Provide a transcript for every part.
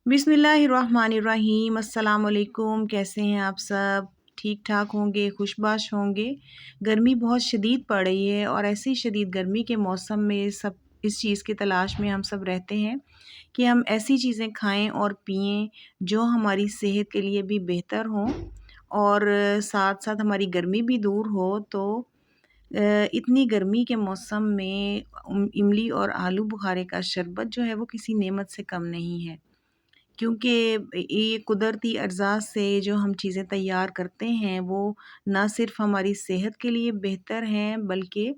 बिस्मिल्लाहिर्रहमानिर्रहीम। अस्सलाम वालेकुम। कैसे हैं आप सब? ठीक ठाक होंगे, खुशबाश होंगे। गर्मी बहुत शदीद पड़ रही है और ऐसी शदीद गर्मी के मौसम में सब इस चीज़ की तलाश में हम सब रहते हैं कि हम ऐसी चीज़ें खाएं और पिएं जो हमारी सेहत के लिए भी बेहतर हों और साथ साथ हमारी गर्मी भी दूर हो। तो इतनी गर्मी के मौसम में इमली और आलू बुखारे का शरबत जो है वो किसी नेमत से कम नहीं है, क्योंकि ये कुदरती अज़ा से जो हम चीज़ें तैयार करते हैं वो ना सिर्फ़ हमारी सेहत के लिए बेहतर हैं, बल्कि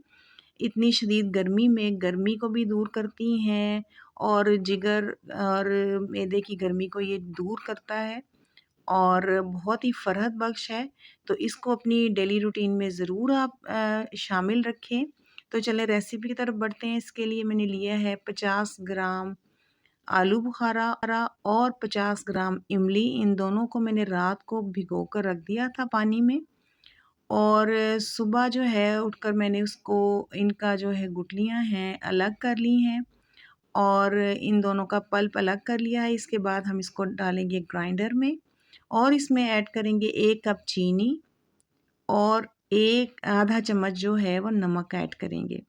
इतनी शदीद गर्मी में गर्मी को भी दूर करती हैं और जिगर और मैदे की गर्मी को ये दूर करता है और बहुत ही फ़रहत बख्श है। तो इसको अपनी डेली रूटीन में ज़रूर आप शामिल रखें। तो चलें रेसिपी की तरफ बढ़ते हैं। इसके लिए मैंने लिया है 50 ग्राम आलू बुखारा और 50 ग्राम इमली। इन दोनों को मैंने रात को भिगो कर रख दिया था पानी में और सुबह जो है उठकर मैंने उसको इनका जो है गुठलियाँ हैं अलग कर ली हैं और इन दोनों का पल्प अलग कर लिया है। इसके बाद हम इसको डालेंगे ग्राइंडर में और इसमें ऐड करेंगे 1 कप चीनी और एक आधा चम्मच जो है वो नमक ऐड करेंगे।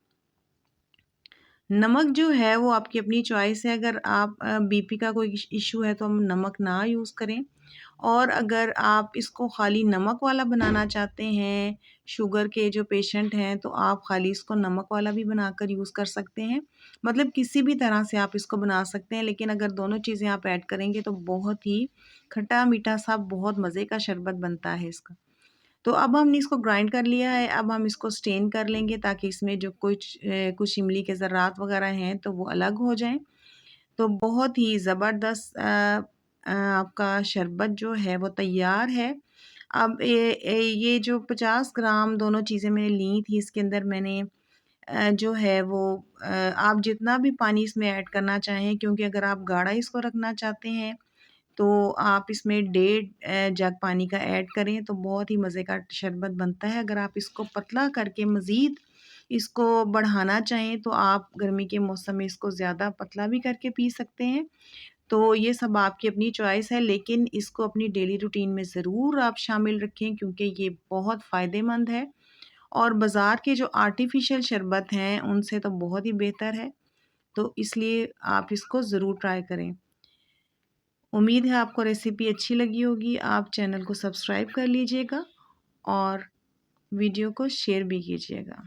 नमक जो है वो आपकी अपनी चॉइस है। अगर आप बीपी का कोई इशू है तो हम नमक ना यूज़ करें, और अगर आप इसको खाली नमक वाला बनाना चाहते हैं, शुगर के जो पेशेंट हैं, तो आप खाली इसको नमक वाला भी बनाकर यूज़ कर सकते हैं। मतलब किसी भी तरह से आप इसको बना सकते हैं, लेकिन अगर दोनों चीज़ें आप ऐड करेंगे तो बहुत ही खट्टा मीठा सा बहुत मज़े का शरबत बनता है इसका। तो अब हमने इसको ग्राइंड कर लिया है। अब हम इसको स्टेन कर लेंगे ताकि इसमें जो कुछ इमली के ज़र्रात वग़ैरह हैं तो वो अलग हो जाएँ। तो बहुत ही ज़बरदस्त आपका शरबत जो है वो तैयार है। अब ये जो 50 ग्राम दोनों चीज़ें मैंने ली थी, इसके अंदर मैंने जो है वो आप जितना भी पानी इसमें ऐड करना चाहें, क्योंकि अगर आप गाढ़ा इसको रखना चाहते हैं तो आप इसमें 1.5 जग पानी का ऐड करें तो बहुत ही मज़े का शरबत बनता है। अगर आप इसको पतला करके मज़ीद इसको बढ़ाना चाहें तो आप गर्मी के मौसम में इसको ज़्यादा पतला भी करके पी सकते हैं। तो ये सब आपकी अपनी चॉइस है, लेकिन इसको अपनी डेली रूटीन में ज़रूर आप शामिल रखें क्योंकि ये बहुत फ़ायदेमंद है और बाज़ार के जो आर्टिफ़िशियल शरबत हैं उनसे तो बहुत ही बेहतर है। तो इसलिए आप इसको ज़रूर ट्राई करें। उम्मीद है आपको रेसिपी अच्छी लगी होगी। आप चैनल को सब्सक्राइब कर लीजिएगा और वीडियो को शेयर भी कीजिएगा।